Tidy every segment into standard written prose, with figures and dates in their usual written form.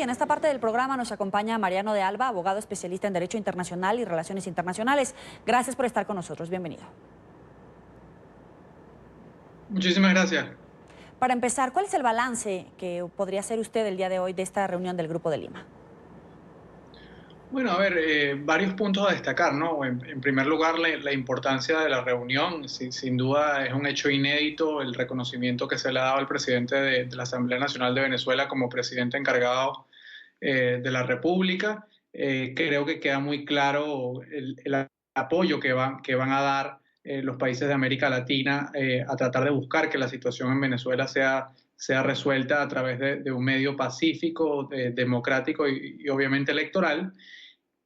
en esta parte del programa nos acompaña Mariano de Alba, abogado especialista en Derecho Internacional y Relaciones Internacionales. Gracias por estar con nosotros. Bienvenido. Muchísimas gracias. Para empezar, ¿cuál es el balance que podría hacer usted el día de hoy de esta reunión del Grupo de Lima? Bueno, a ver, varios puntos a destacar, ¿no? En primer lugar, la importancia de la reunión. Sin duda es un hecho inédito el reconocimiento que se le ha dado al presidente de la Asamblea Nacional de Venezuela como presidente encargado de la República. Creo que queda muy claro el apoyo que van a dar los países de América Latina a tratar de buscar que la situación en Venezuela sea resuelta a través de un medio pacífico, democrático y obviamente electoral.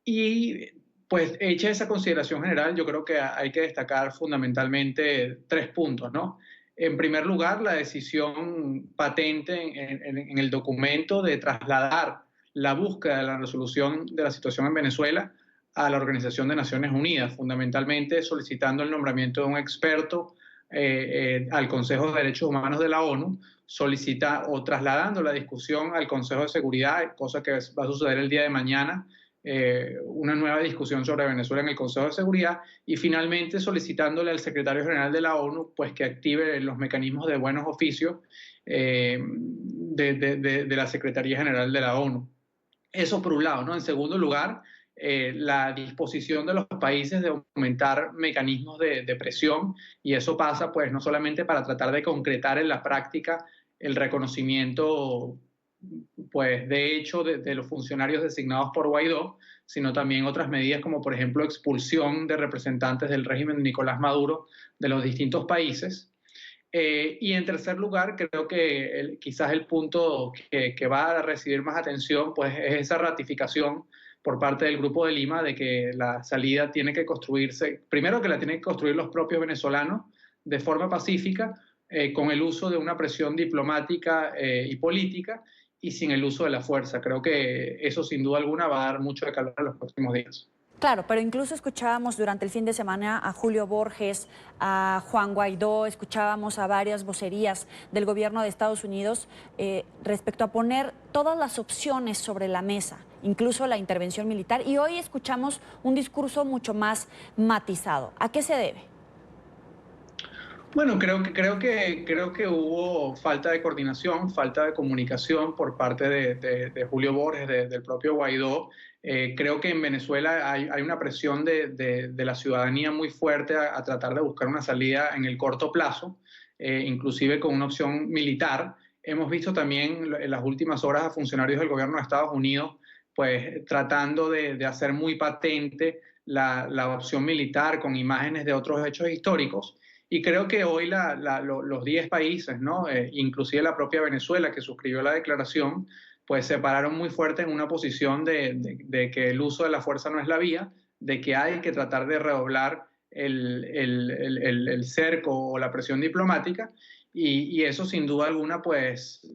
Y pues hecha esa consideración general, yo creo que hay que destacar fundamentalmente tres puntos, ¿no? En primer lugar, la decisión patente en el documento de trasladar la búsqueda de la resolución de la situación en Venezuela a la Organización de Naciones Unidas, fundamentalmente solicitando el nombramiento de un experto al Consejo de Derechos Humanos de la ONU, solicita o trasladando la discusión al Consejo de Seguridad, cosa que va a suceder el día de mañana, una nueva discusión sobre Venezuela en el Consejo de Seguridad, y finalmente solicitándole al secretario general de la ONU pues, que active los mecanismos de buenos oficios de la Secretaría General de la ONU. Eso por un lado, ¿no? En segundo lugar, la disposición de los países de aumentar mecanismos de presión, y eso pasa pues no solamente para tratar de concretar en la práctica el reconocimiento pues de hecho de los funcionarios designados por Guaidó, sino también otras medidas como por ejemplo expulsión de representantes del régimen de Nicolás Maduro de los distintos países. Y en tercer lugar, creo que quizás el punto que va a recibir más atención pues, es esa ratificación por parte del Grupo de Lima de que la salida tiene que construirse, primero que la tienen que construir los propios venezolanos de forma pacífica, con el uso de una presión diplomática y política y sin el uso de la fuerza. Creo que eso sin duda alguna va a dar mucho de calor en los próximos días. Claro, pero incluso escuchábamos durante el fin de semana a Julio Borges, a Juan Guaidó, escuchábamos a varias vocerías del gobierno de Estados Unidos respecto a poner todas las opciones sobre la mesa, incluso la intervención militar, y hoy escuchamos un discurso mucho más matizado. ¿A qué se debe? Bueno, creo que hubo falta de coordinación, falta de comunicación por parte de Julio Borges, del propio Guaidó. Creo que en Venezuela hay una presión de la ciudadanía muy fuerte a tratar de buscar una salida en el corto plazo, inclusive con una opción militar. Hemos visto también en las últimas horas a funcionarios del gobierno de Estados Unidos pues tratando de hacer muy patente la opción militar con imágenes de otros hechos históricos. Y creo que hoy los 10 países, ¿no? Inclusive la propia Venezuela que suscribió la declaración, pues se pararon muy fuerte en una posición de que el uso de la fuerza no es la vía, de que hay que tratar de redoblar el cerco o la presión diplomática, y eso sin duda alguna pues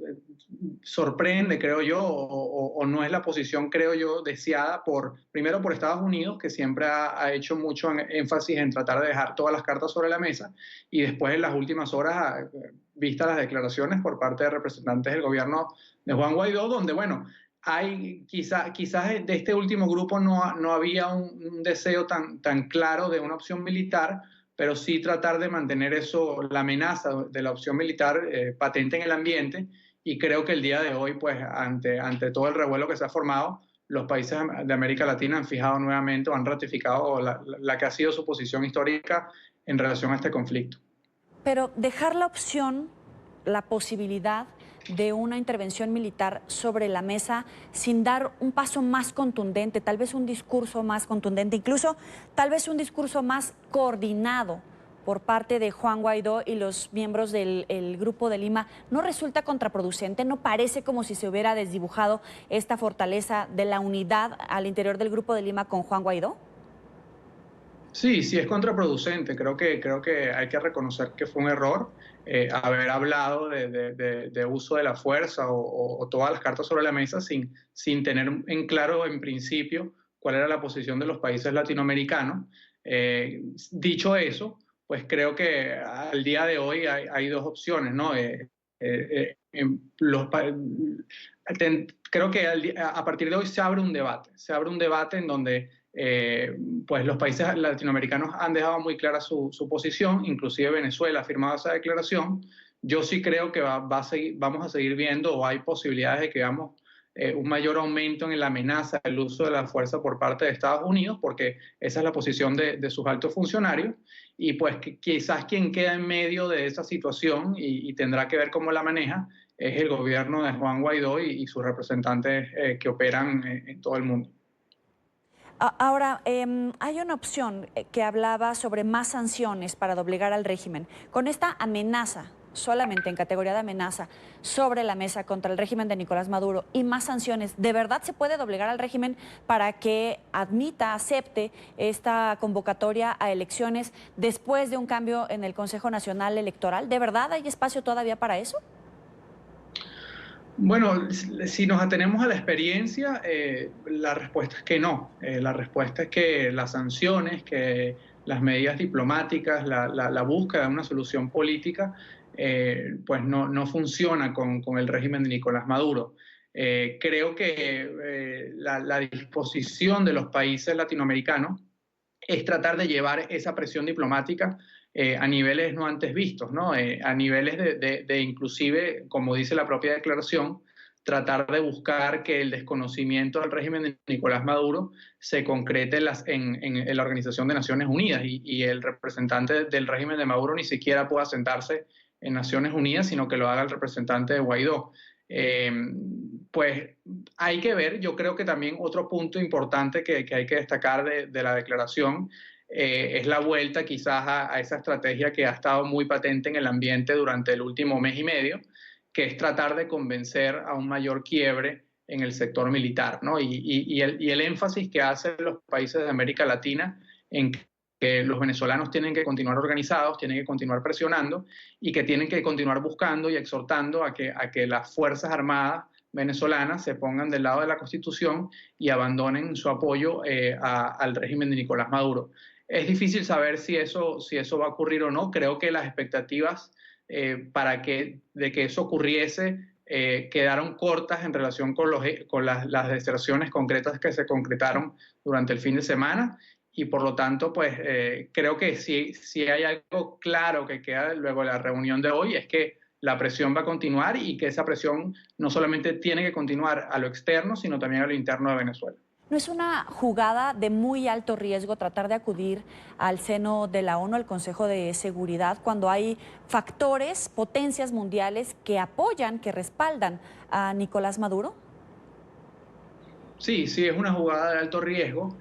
sorprende, creo yo, o no es la posición, creo yo, deseada primero por Estados Unidos, que siempre ha hecho mucho énfasis en tratar de dejar todas las cartas sobre la mesa, y después en las últimas horas, vistas las declaraciones por parte de representantes del gobierno de Juan Guaidó, donde, bueno, quizás de este último grupo no había un deseo tan claro de una opción militar, pero sí tratar de mantener eso, la amenaza de la opción militar patente en el ambiente. Y creo que el día de hoy, pues ante todo el revuelo que se ha formado, los países de América Latina han fijado nuevamente o han ratificado la que ha sido su posición histórica en relación a este conflicto. Pero dejar la opción, la posibilidad de una intervención militar sobre la mesa sin dar un paso más contundente, tal vez un discurso más contundente, incluso tal vez un discurso más coordinado por parte de Juan Guaidó y los miembros del Grupo de Lima, ¿no resulta contraproducente? ¿No parece como si se hubiera desdibujado esta fortaleza de la unidad al interior del Grupo de Lima con Juan Guaidó? Sí, sí es contraproducente. Creo que hay que reconocer que fue un error haber hablado de uso de la fuerza o todas las cartas sobre la mesa sin tener en claro en principio cuál era la posición de los países latinoamericanos. Dicho eso, pues creo que al día de hoy hay dos opciones, ¿no? Creo que a partir de hoy se abre un debate en donde pues los países latinoamericanos han dejado muy clara su posición, inclusive Venezuela ha firmado esa declaración. Yo sí creo que vamos a seguir viendo, o hay posibilidades de que veamos un mayor aumento en la amenaza del uso de la fuerza por parte de Estados Unidos, porque esa es la posición de sus altos funcionarios, y pues quizás quien queda en medio de esa situación y tendrá que ver cómo la maneja es el gobierno de Juan Guaidó y sus representantes que operan en todo el mundo. Ahora, hay una opción que hablaba sobre más sanciones para doblegar al régimen. Con esta amenaza, solamente en categoría de amenaza, sobre la mesa contra el régimen de Nicolás Maduro y más sanciones, ¿de verdad se puede doblegar al régimen para que admita, acepte esta convocatoria a elecciones después de un cambio en el Consejo Nacional Electoral? ¿De verdad hay espacio todavía para eso? Bueno, si nos atenemos a la experiencia, la respuesta es que no. La respuesta es que las sanciones, que las medidas diplomáticas, la búsqueda de una solución política, pues no funciona con el régimen de Nicolás Maduro. Creo que la disposición de los países latinoamericanos es tratar de llevar esa presión diplomática a niveles no antes vistos, ¿no? A niveles de inclusive, como dice la propia declaración, tratar de buscar que el desconocimiento del régimen de Nicolás Maduro se concrete en la Organización de Naciones Unidas y el representante del régimen de Maduro ni siquiera pueda sentarse en Naciones Unidas, sino que lo haga el representante de Guaidó. Eh, pues hay que ver, yo creo que también otro punto importante que hay que destacar de la declaración es la vuelta quizás a esa estrategia que ha estado muy patente en el ambiente durante el último mes y medio, que es tratar de convencer a un mayor quiebre en el sector militar, ¿no? Y el énfasis que hacen los países de América Latina en que los venezolanos tienen que continuar organizados, tienen que continuar presionando y que tienen que continuar buscando y exhortando a que las Fuerzas Armadas venezolanas se pongan del lado de la Constitución y abandonen su apoyo al régimen de Nicolás Maduro. Es difícil saber si eso va a ocurrir o no. Creo que las expectativas de que eso ocurriese quedaron cortas en relación con las deserciones concretas que se concretaron durante el fin de semana y por lo tanto, pues creo que si hay algo claro que queda luego de la reunión de hoy es que la presión va a continuar y que esa presión no solamente tiene que continuar a lo externo, sino también a lo interno de Venezuela. ¿No es una jugada de muy alto riesgo tratar de acudir al seno de la ONU, al Consejo de Seguridad, cuando hay factores, potencias mundiales que apoyan, que respaldan a Nicolás Maduro? Sí, sí, es una jugada de alto riesgo.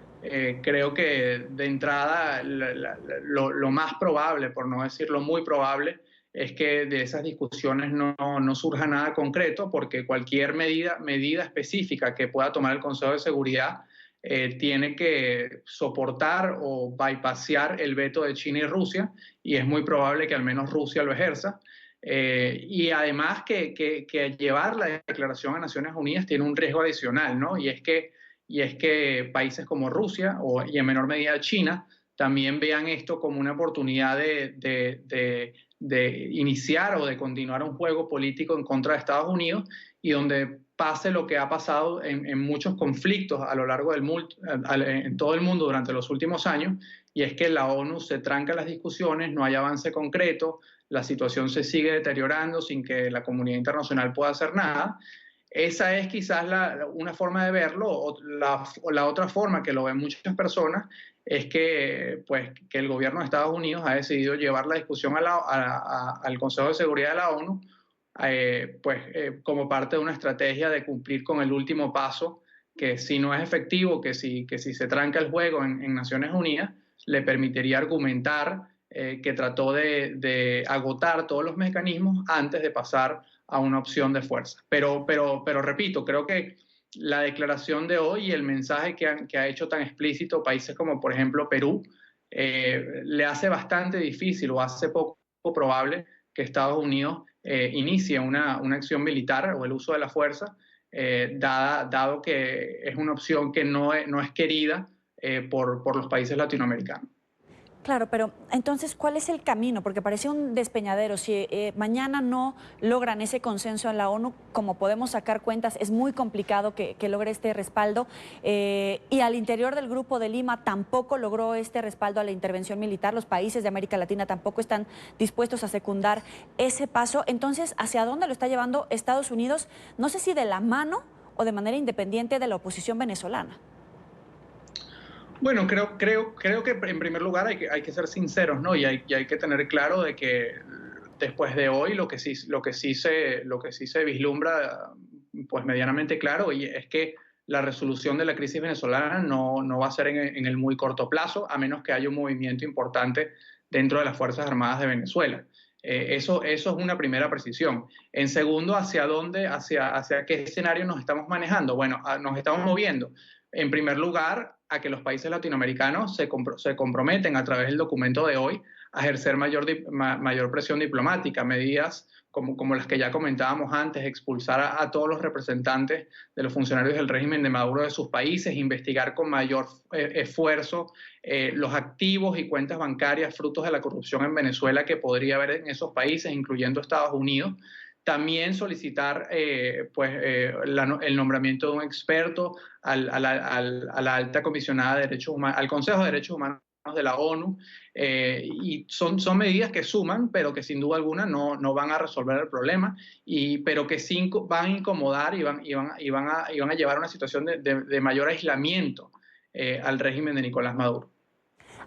Creo que de entrada lo más probable, por no decirlo muy probable, es que de esas discusiones no surja nada concreto, porque cualquier medida específica que pueda tomar el Consejo de Seguridad tiene que soportar o bypassear el veto de China y Rusia, y es muy probable que al menos Rusia lo ejerza. Y además que llevar la declaración a Naciones Unidas tiene un riesgo adicional, ¿no? Y es que países como Rusia y en menor medida China también vean esto como una oportunidad de iniciar o de continuar un juego político en contra de Estados Unidos y donde pase lo que ha pasado en muchos conflictos a lo largo del mundo, en todo el mundo durante los últimos años, y es que la ONU se tranca las discusiones, no hay avance concreto, la situación se sigue deteriorando sin que la comunidad internacional pueda hacer nada. Esa es quizás una forma de verlo, o la otra forma que lo ven muchas personas es que el gobierno de Estados Unidos ha decidido llevar la discusión al Consejo de Seguridad de la ONU como parte de una estrategia de cumplir con el último paso, que si no es efectivo, que si se tranca el juego en Naciones Unidas, le permitiría argumentar que trató de agotar todos los mecanismos antes de pasar a una opción de fuerza. Pero repito, creo que la declaración de hoy y el mensaje que ha hecho tan explícito países como, por ejemplo, Perú, le hace bastante difícil o hace poco probable que Estados Unidos inicie una acción militar o el uso de la fuerza, dado que es una opción que no es querida por los países latinoamericanos. Claro, pero entonces, ¿cuál es el camino? Porque parecía un despeñadero. Si mañana no logran ese consenso en la ONU, como podemos sacar cuentas, es muy complicado que logre este respaldo. Y al interior del Grupo de Lima tampoco logró este respaldo a la intervención militar. Los países de América Latina tampoco están dispuestos a secundar ese paso. Entonces, ¿hacia dónde lo está llevando Estados Unidos? No sé si de la mano o de manera independiente de la oposición venezolana. Bueno, creo que en primer lugar hay que ser sinceros, ¿no? Y hay que tener claro de que después de hoy lo que sí se vislumbra, pues medianamente claro, y es que la resolución de la crisis venezolana no va a ser en el muy corto plazo, a menos que haya un movimiento importante dentro de las Fuerzas Armadas de Venezuela. Eso es una primera precisión. En segundo, ¿hacia dónde, hacia qué escenario nos estamos manejando? Bueno, nos estamos moviendo, en primer lugar, a que los países latinoamericanos se comprometen a través del documento de hoy a ejercer mayor presión diplomática, medidas como las que ya comentábamos antes, expulsar a todos los representantes de los funcionarios del régimen de Maduro de sus países, investigar con mayor esfuerzo los activos y cuentas bancarias frutos de la corrupción en Venezuela que podría haber en esos países, incluyendo Estados Unidos. También solicitar el nombramiento de un experto a la alta comisionada de derechos humanos, al Consejo de Derechos Humanos de la ONU, y son medidas que suman, pero que sin duda alguna no van a resolver el problema, pero que sí van a incomodar y van a llevar a una situación de mayor aislamiento al régimen de Nicolás Maduro.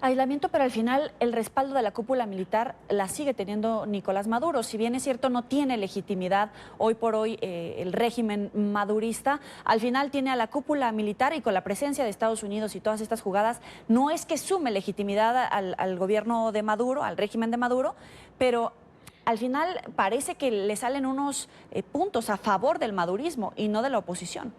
Aislamiento, pero al final el respaldo de la cúpula militar la sigue teniendo Nicolás Maduro. Si bien es cierto, no tiene legitimidad hoy por hoy el régimen madurista, al final tiene a la cúpula militar y con la presencia de Estados Unidos y todas estas jugadas, no es que sume legitimidad al gobierno de Maduro, al régimen de Maduro, pero al final parece que le salen unos puntos a favor del madurismo y no de la oposición.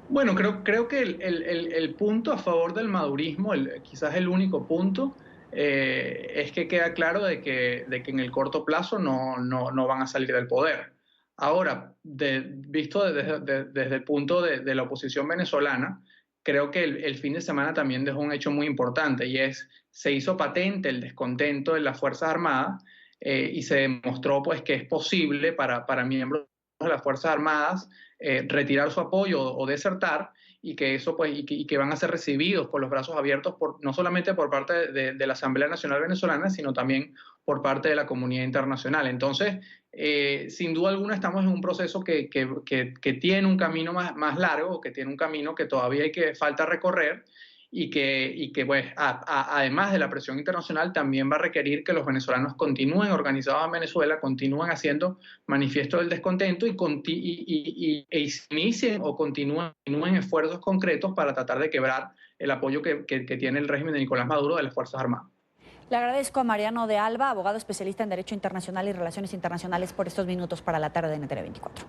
Bueno, creo que el punto a favor del madurismo, quizás el único punto, es que queda claro de que en el corto plazo no van a salir del poder. Ahora, visto desde el punto de la oposición venezolana, creo que el fin de semana también dejó un hecho muy importante y se hizo patente el descontento de las Fuerzas Armadas, y se demostró pues que es posible para miembros de las Fuerzas Armadas retirar su apoyo o desertar, y que eso pues y que van a ser recibidos con los brazos abiertos no solamente por parte de la Asamblea Nacional Venezolana, sino también por parte de la comunidad internacional. Entonces, sin duda alguna estamos en un proceso que tiene un camino más largo, que tiene un camino que todavía falta recorrer, y que pues, además de la presión internacional, también va a requerir que los venezolanos continúen organizados en Venezuela, continúen haciendo manifiesto del descontento e inicien o continúen esfuerzos concretos para tratar de quebrar el apoyo que tiene el régimen de Nicolás Maduro de las Fuerzas Armadas. Le agradezco a Mariano de Alba, abogado especialista en Derecho Internacional y Relaciones Internacionales, por estos minutos para la tarde de NTN 24.